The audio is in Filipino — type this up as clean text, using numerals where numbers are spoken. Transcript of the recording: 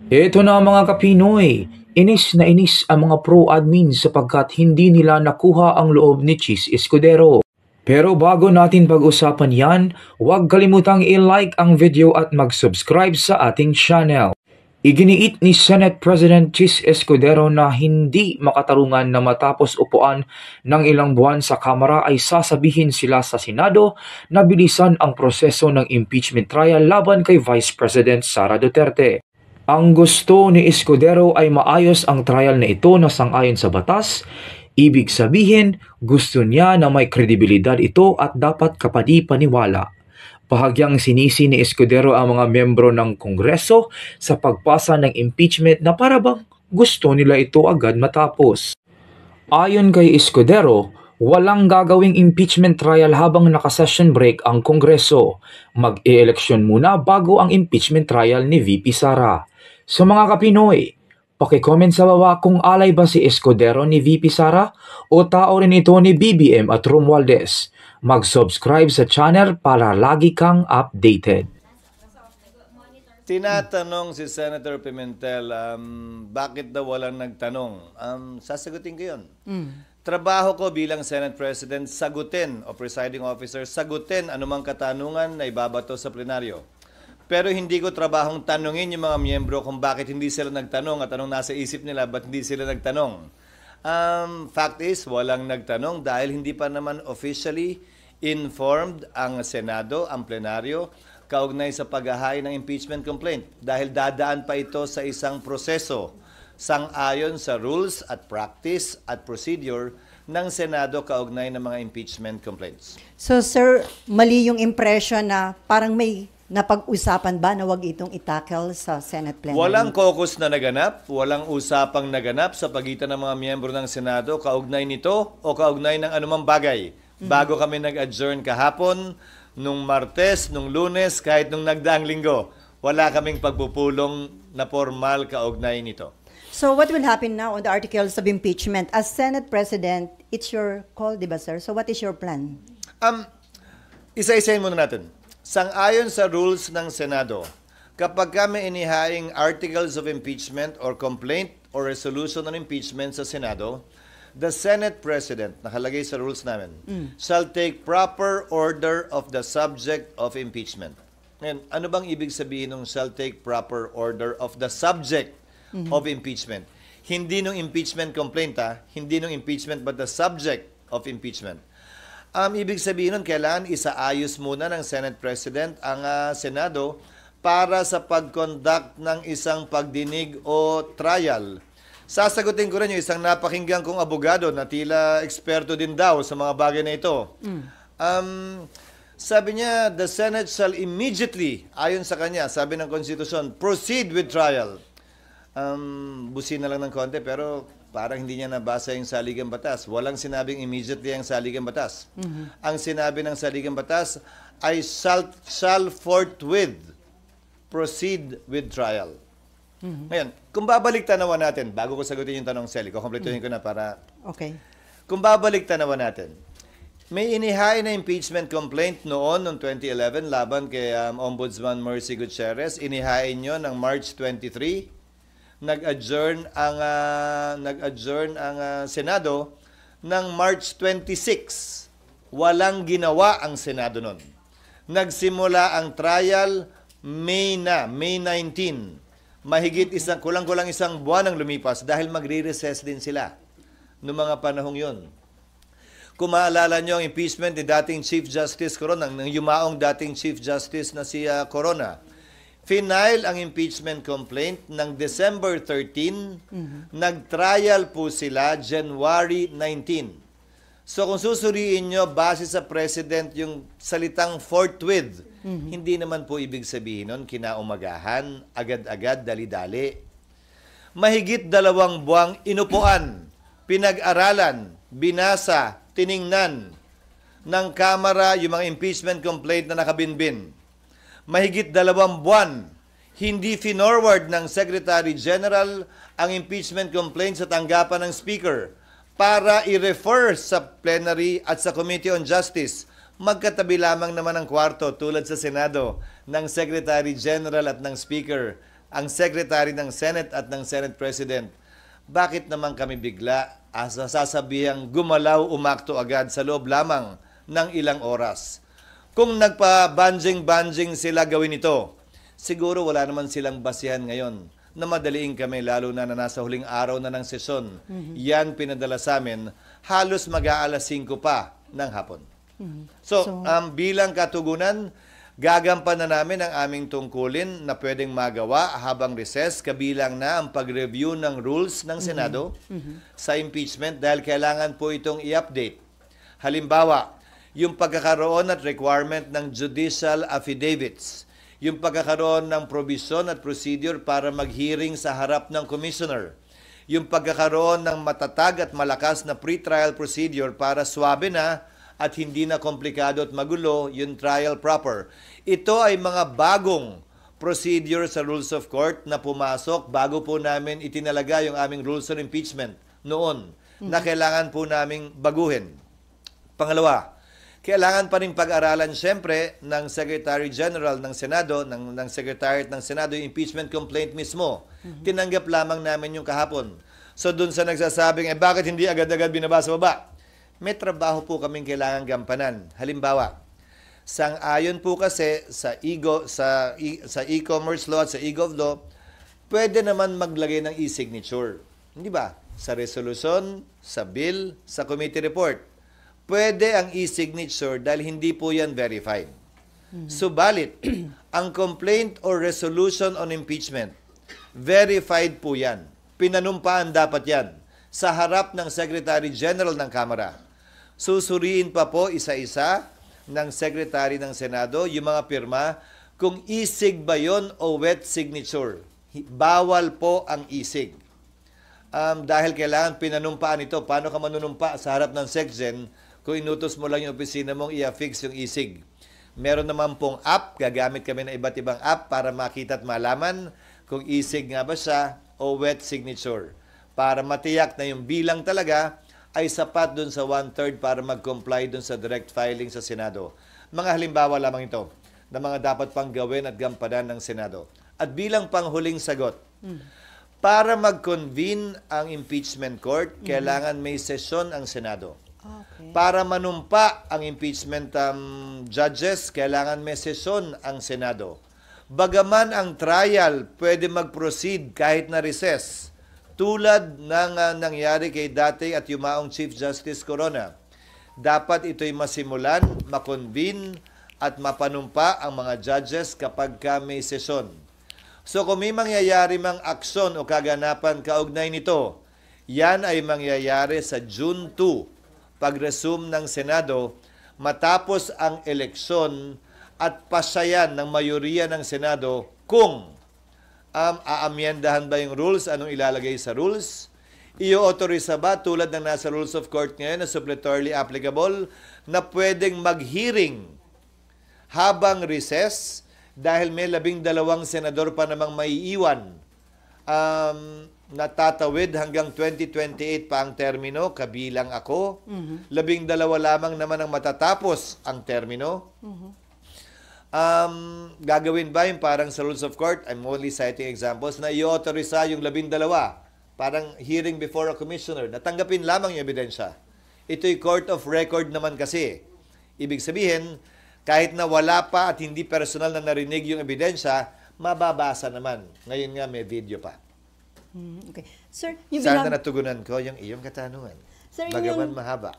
Eto na mga kapinoy, inis na inis ang mga pro-admin sapagkat hindi nila nakuha ang loob ni Chis Escudero. Pero bago natin pag-usapan yan, huwag kalimutang i-like ang video at mag-subscribe sa ating channel. Iginiit ni Senate President Chis Escudero na hindi makatarungan na matapos upuan ng ilang buwan sa Kamara ay sasabihin sila sa Senado na bilisan ang proseso ng impeachment trial laban kay Vice President Sara Duterte. Ang gusto ni Escudero ay maayos ang trial na ito na sang-ayon sa batas. Ibig sabihin, gusto niya na may kredibilidad ito at dapat kapani-paniwala. Bahagyang sinisi ni Escudero ang mga membro ng Kongreso sa pagpasa ng impeachment na para bang gusto nila ito agad matapos. Ayon kay Escudero, walang gagawing impeachment trial habang naka-session break ang Kongreso. Mag-e-eleksyon muna bago ang impeachment trial ni VP Sara. Sa mga kapinoy, paki-comment sa baba kung alay ba si Escudero ni VP Sara o tao rin ito ni BBM at Romualdez. Mag-subscribe sa channel para lagi kang updated. Tinatanong si Senator Pimentel, bakit daw walang nagtanong? Sasagutin ko yun. Trabaho ko bilang Senate President, sagutin o presiding officer, sagutin anumang katanungan na ibabato sa plenaryo. Pero hindi ko trabahong tanungin yung mga miyembro kung bakit hindi sila nagtanong at anong nasa isip nila, ba't hindi sila nagtanong. Fact is, walang nagtanong dahil hindi pa naman officially informed ang Senado, ang plenaryo, kaugnay sa paghahain ng impeachment complaint. Dahil dadaan pa ito sa isang proseso, sang-ayon sa rules at practice at procedure ng Senado kaugnay ng mga impeachment complaints. So sir, mali yung impression na parang may napag-usapan ba na wag itong itackle sa Senate plenary? Walang caucus na naganap, walang usapang naganap sa pagitan ng mga miyembro ng Senado kaugnay nito o kaugnay ng anumang bagay. Bago kami nag-adjourn kahapon, nung Martes, nung Lunes, kahit nung nagdaang linggo, wala kaming pagpupulong na formal kaugnay nito. So what will happen now on the articles of impeachment? As Senate President, it's your call, di ba sir? So what is your plan? Isa-isahin muna natin. Sang-ayon sa rules ng Senado, kapag kami inihaing articles of impeachment or complaint or resolution on impeachment sa Senado, the Senate President, nakalagay sa rules namin, shall take proper order of the subject of impeachment. Ngayon, ano bang ibig sabihin ng shall take proper order of the subject of impeachment? Hindi nung impeachment complaint, hindi nung impeachment but the subject of impeachment. Ibig sabihin nun, kailangan isaayos muna ng Senate President ang Senado para sa pag-conduct ng isang pagdinig o trial. Sasagutin ko rin yung isang napakinggan kong abogado na tila eksperto din daw sa mga bagay na ito. Sabi niya, the Senate shall immediately, ayon sa kanya, sabi ng Constitution, proceed with trial. Busin na lang ng konti pero parang hindi niya nabasa yung saligang batas. Walang sinabing immediately ang saligang batas. Ang sinabi ng saligang batas ay shall forthwith proceed with trial. Ngayon, kung babalik tanawan natin, bago ko sagutin yung tanong, Sally, kukumpletuhin ko na para... Okay. Kung babalik tanawan natin, may inihain na impeachment complaint noong 2011 laban kay Ombudsman Mercy Gutierrez. Inihain nyo ng March 23. Nag-adjourn ang Senado ng March 26. Walang ginawa ang Senado noon. Nagsimula ang trial May 19. Mahigit kulang-kulang isang buwan ang lumipas dahil magre-recess din sila noong mga panahong yon. Kung maalala nyo ang impeachment ni dating Chief Justice Corona, ng yumaong dating Chief Justice na si Corona, final ang impeachment complaint ng December 13, nag-trial po sila January 19. So kung susuriin nyo, base sa President yung salitang forthwith, hindi naman po ibig sabihin nun, kinaumagahan, agad-agad, dali-dali. Mahigit 2 buwang inupuan, pinag-aralan, binasa, tiningnan ng Kamara yung mga impeachment complaint na nakabinbin. Mahigit 2 buwan, hindi finorward ng Secretary General ang impeachment complaint sa tanggapan ng Speaker para i-refer sa plenary at sa Committee on Justice. Magkatabi lamang naman ang kwarto tulad sa Senado ng Secretary General at ng Speaker. ang Secretary ng Senate at ng Senate President, bakit naman kami bigla sasabihang gumalaw, umakto agad sa loob lamang ng ilang oras? Kung nagpa-banjing-banjing sila gawin ito, siguro wala naman silang basihan ngayon na madaliin kami, lalo na nasa huling araw na ng sesyon. Yan pinadala sa amin, halos mag-aalas 5 pa ng hapon. So, bilang katugunan, gagampanan namin ang aming tungkulin na pwedeng magawa habang recess, kabilang na ang pag-review ng rules ng Senado sa impeachment dahil kailangan po itong i-update. Halimbawa, yung pagkakaroon at requirement ng judicial affidavits, yung pagkakaroon ng probisyon at procedure para mag-hearing sa harap ng commissioner, yung pagkakaroon ng matatag at malakas na pre-trial procedure para swabe na at hindi na komplikado at magulo yung trial proper. Ito ay mga bagong procedure sa Rules of Court na pumasok bago po namin itinalaga yung aming Rules of Impeachment noon na kailangan po naming baguhin. Pangalawa, kailangan pa rin pag-aralan siyempre ng Secretary General ng Senado, ng Secretariat ng Senado, yung impeachment complaint mismo. Tinanggap lamang namin yung kahapon. So dun sa nagsasabing, bakit hindi agad-agad binabasa baba? May trabaho po kaming kailangan gampanan. Halimbawa, sang-ayon po kasi sa e-commerce law at sa e-gov law, pwede naman maglagay ng e-signature. Hindi ba? Sa resolution, sa bill, sa committee report. Pwede ang e-signature dahil hindi po yan verified. Subalit, ang complaint or resolution on impeachment, verified po yan. Pinanumpaan dapat yan sa harap ng Secretary General ng Kamara. Susuriin pa po isa-isa ng Secretary ng Senado yung mga pirma kung e-sig ba yun o wet signature. Bawal po ang e-sig. Dahil kailangan pinanumpaan ito. Paano ka manunumpa sa harap ng SecGen kung inutos mo lang yung opisina mong i-affix yung e-sig? Meron naman pong app, gagamit kami ng iba't ibang app para makita at malaman kung e-sig nga ba siya o wet signature. Para matiyak na yung bilang talaga ay sapat dun sa 1/3 para mag-comply dun sa direct filing sa Senado. Mga halimbawa lamang ito na mga dapat pang gawin at gampanan ng Senado. At bilang panghuling sagot, para mag-convene ang impeachment court, kailangan may sesyon ang Senado. Okay. Para manumpa ang impeachment judges, kailangan may sesyon ang Senado. Bagaman ang trial pwede mag-proceed kahit na recess, tulad ng nangyari kay dati at yumaong Chief Justice Corona, dapat ito'y masimulan, makonvene at mapanumpa ang mga judges kapag may sesyon. So kung may mangyayari mang aksyon o kaganapan kaugnay nito, yan ay mangyayari sa June 2, pag-resume ng Senado, matapos ang eleksyon at pasayan ng mayoriya ng Senado kung aamyendahan ba yung rules, anong ilalagay sa rules, i-authorize ba tulad ng nasa Rules of Court ngayon na suppletorily applicable na pwedeng mag-hearing habang recess dahil may 12 senador pa namang maiiwan natatawid hanggang 2028 pa ang termino, kabilang ako. 12 lamang naman ang matatapos ang termino. Gagawin ba yung parang sa Rules of Court, I'm only citing examples, na i-authorize yung 12, parang hearing before a commissioner, natanggapin lamang yung ebidensya. Ito'y court of record naman kasi. Ibig sabihin, kahit na wala pa at hindi personal na narinig yung ebidensya, mababasa naman. Ngayon nga may video pa. Okay. Sir, yung Sana natugunan ko yung iyong katanungan. Sir, Bagaman mahaba.